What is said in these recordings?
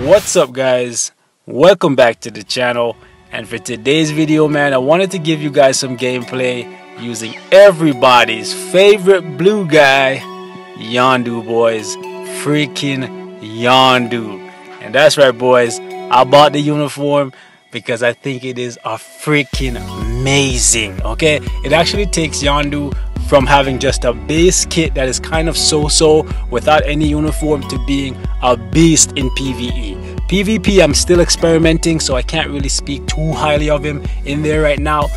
What's up, guys? Welcome back to the channel, and for today's video, man, I wanted to give you guys some gameplay using everybody's favorite blue guy, Yondu, boys. Freaking Yondu. And that's right, boys, I bought the uniform because I think it is a freaking amazing. Okay, it actually takes Yondu from having just a base kit that is kind of so-so without any uniform to being a beast in PvE. PvP, I'm still experimenting, so I can't really speak too highly of him in there right now.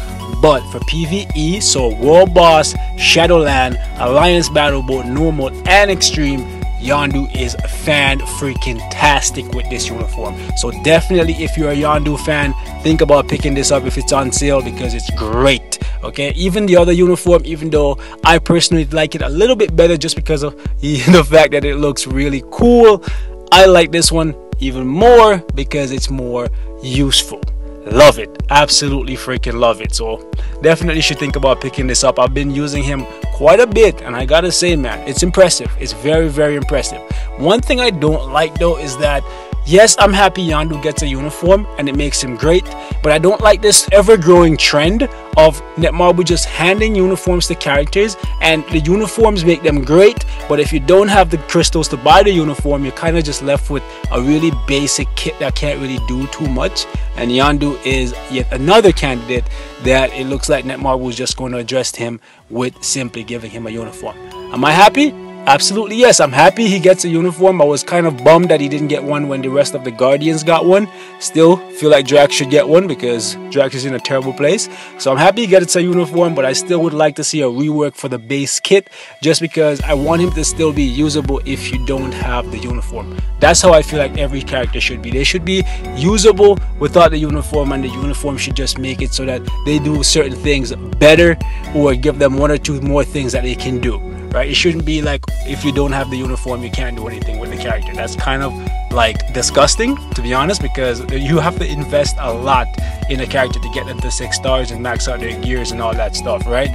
But for PvE, so World Boss, Shadowland, Alliance Battle Boat, Normal, and Extreme, Yondu is fan-freaking-tastic with this uniform. So definitely, if you're a Yondu fan, think about picking this up if it's on sale, because it's great. Okay, even the other uniform, even though I personally like it a little bit better just because of the fact that it looks really cool, I like this one even more because it's more useful. Love it, absolutely freaking love it. So definitely should think about picking this up. I've been using him quite a bit, and I gotta say, man, it's impressive. It's very, very impressive. One thing I don't like though is that, yes, I'm happy Yondu gets a uniform and it makes him great, but I don't like this ever-growing trend of Netmarble just handing uniforms to characters, and the uniforms make them great, but if you don't have the crystals to buy the uniform, you're kind of just left with a really basic kit that can't really do too much. And Yondu is yet another candidate that it looks like Netmarble is just going to address him with simply giving him a uniform. Am I happy? Absolutely yes, I'm happy he gets a uniform. I was kind of bummed that he didn't get one when the rest of the Guardians got one. Still feel like Drax should get one because Drax is in a terrible place. So I'm happy he gets a uniform, but I still would like to see a rework for the base kit, just because I want him to still be usable if you don't have the uniform. That's how I feel like every character should be. They should be usable without the uniform, and the uniform should just make it so that they do certain things better or give them one or two more things that they can do. Right? It shouldn't be like if you don't have the uniform you can't do anything with the character. That's kind of like disgusting, to be honest, because you have to invest a lot in a character to get them to 6 stars and max out their gears and all that stuff, right?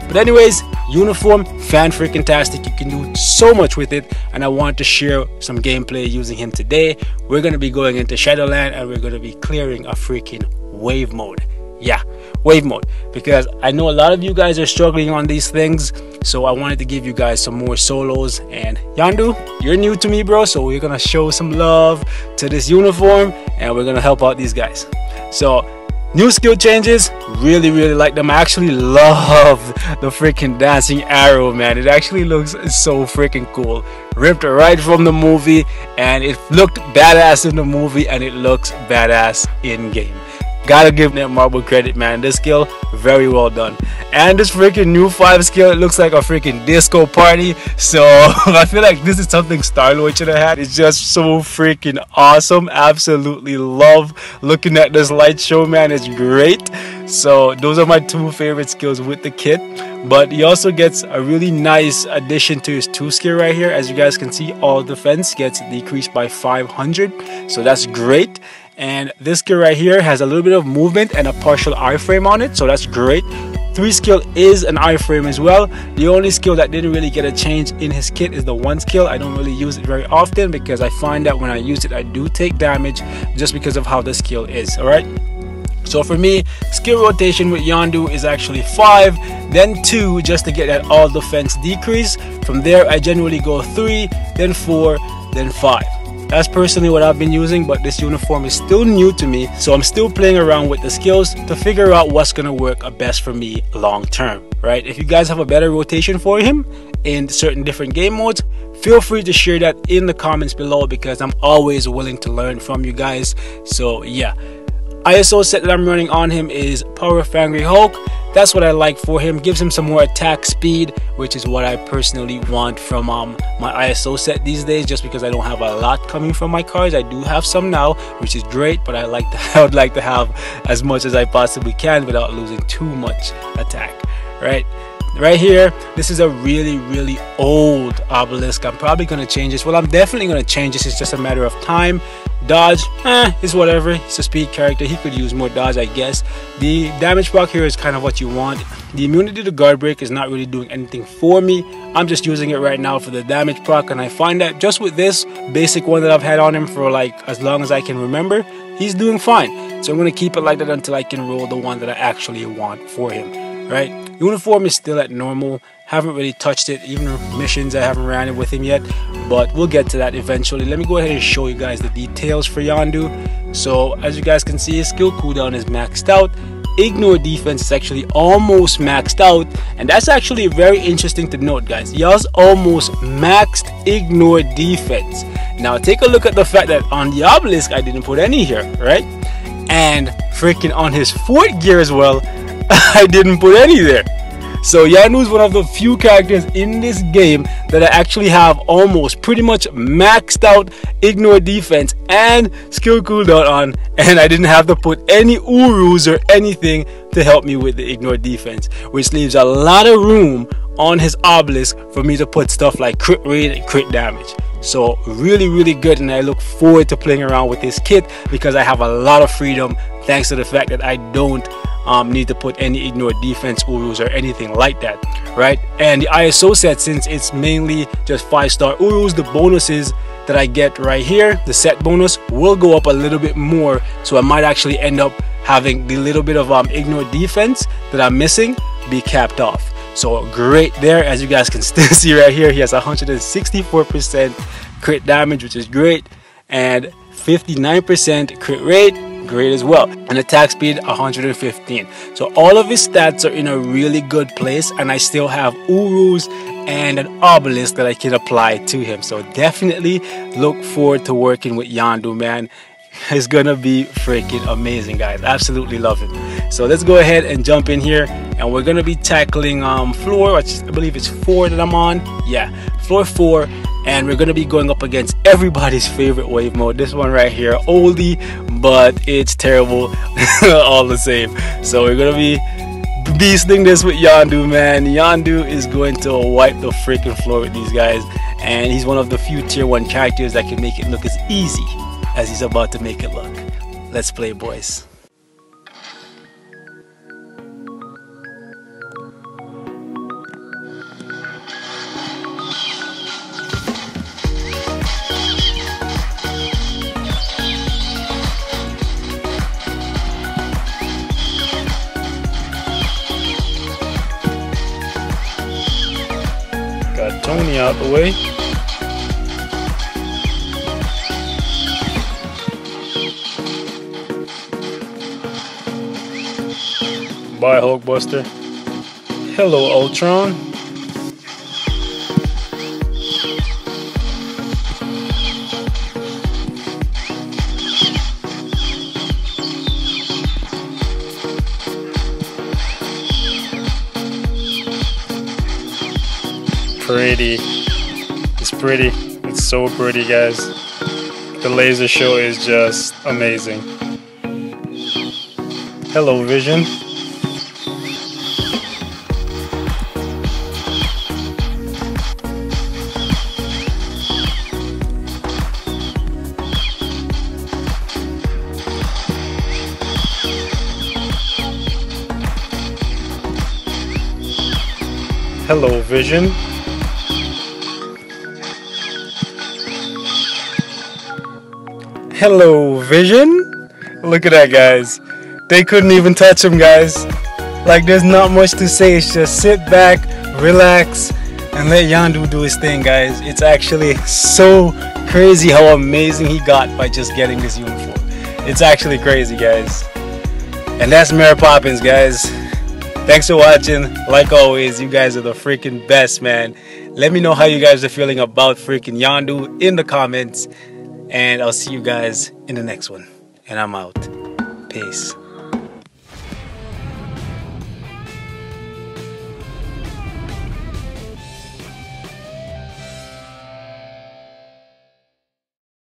But anyways, uniform, fan-freaking-tastic. You can do so much with it, and I want to share some gameplay using him today. We're going to be going into Shadowland, and we're going to be clearing a freaking wave mode. Yeah, wave mode, because I know a lot of you guys are struggling on these things, so I wanted to give you guys some more solos. And Yondu, you're new to me, bro, so we're gonna show some love to this uniform and we're gonna help out these guys. So new skill changes, really like them. I actually love the freaking dancing arrow, man. It actually looks so freaking cool. Ripped right from the movie, and it looked badass in the movie, and it looks badass in game. Gotta give Netmarble credit, man. This skill, very well done. And this freaking new 5 skill, it looks like a freaking disco party. So I feel like this is something Star-Lord should have had. It's just so freaking awesome. Absolutely love looking at this light show, man. It's great. So those are my 2 favorite skills with the kit. But he also gets a really nice addition to his 2 skill right here. As you guys can see, all defense gets decreased by 500. So that's great. And this skill right here has a little bit of movement and a partial iframe on it, so that's great. 3 skill is an iframe as well. The only skill that didn't really get a change in his kit is the 1 skill. I don't really use it very often because I find that when I use it I do take damage just because of how the skill is. Alright, so for me, skill rotation with Yondu is actually 5, then 2 just to get that all defense decrease. From there I generally go 3, then 4, then 5. That's personally what I've been using, but this uniform is still new to me, so I'm still playing around with the skills to figure out what's gonna work best for me long term, right? If you guys have a better rotation for him in certain different game modes, feel free to share that in the comments below, because I'm always willing to learn from you guys. So yeah, ISO set that I'm running on him is Power of Angry Hulk. That's what I like for him. Gives him some more attack speed, which is what I personally want from my ISO set these days, just because I don't have a lot coming from my cards. I do have some now, which is great, but I would like to have as much as I possibly can without losing too much attack. Right here, this is a really old obelisk. I'm probably going to change this. Well, I'm definitely going to change this. It's just a matter of time. Dodge, is whatever. He's a speed character. He could use more dodge, I guess. The damage proc here is kind of what you want. The immunity to guard break is not really doing anything for me. I'm just using it right now for the damage proc, and I find that just with this basic one that I've had on him for like as long as I can remember, he's doing fine. So I'm going to keep it like that until I can roll the one that I actually want for him, right? Uniform is still at normal. Haven't really touched it. Even missions, I haven't ran it with him yet, but we'll get to that eventually. Let me go ahead and show you guys the details for Yondu. So as you guys can see, his skill cooldown is maxed out. Ignore defense is actually almost maxed out, and that's actually very interesting to note, guys. He has almost maxed ignore defense. Now take a look at the fact that on the obelisk I didn't put any here, right? And freaking on his fourth gear as well, I didn't put any there. So Yondu is one of the few characters in this game that I actually have almost pretty much maxed out ignore defense and skill cooldown on, and I didn't have to put any Urus or anything to help me with the ignore defense, which leaves a lot of room on his obelisk for me to put stuff like crit rate and crit damage. So really good, and I look forward to playing around with this kit because I have a lot of freedom thanks to the fact that I don't need to put any ignore defense Urus or anything like that, right? And the ISO set, since it's mainly just 5-star Urus, the bonuses that I get right here, the set bonus, will go up a little bit more. So I might actually end up having the little bit of ignore defense that I'm missing be capped off. So great there. As you guys can still see right here, he has 164% crit damage, which is great, and 59% crit rate, great as well, and attack speed 115. So all of his stats are in a really good place, and I still have Urus and an obelisk that I can apply to him. So definitely look forward to working with Yondu, man. It's gonna be freaking amazing, guys. Absolutely love it. So let's go ahead and jump in here, and we're gonna be tackling floor, which I believe it's 4 that I'm on. Yeah, floor 4. And we're going to be going up against everybody's favorite wave mode. This one right here, oldie, but it's terrible all the same. So we're going to be beasting this with Yondu, man. Yondu is going to wipe the freaking floor with these guys. And he's one of the few tier 1 characters that can make it look as easy as he's about to make it look. Let's play, boys. Got Tony out the way. Bye, Hulkbuster. Hello, Ultron. Pretty. It's pretty. It's so pretty, guys. The laser show is just amazing. Hello, Vision. Hello, Vision. Hello, Vision. Look at that, guys. They couldn't even touch him, guys. Like, there's not much to say. It's just sit back, relax, and let Yondu do his thing, guys. It's actually so crazy how amazing he got by just getting this uniform. It's actually crazy, guys. And that's Mary Poppins, guys. Thanks for watching. Like always, you guys are the freaking best, man. Let me know how you guys are feeling about freaking Yondu in the comments. And I'll see you guys in the next one. And I'm out. Peace.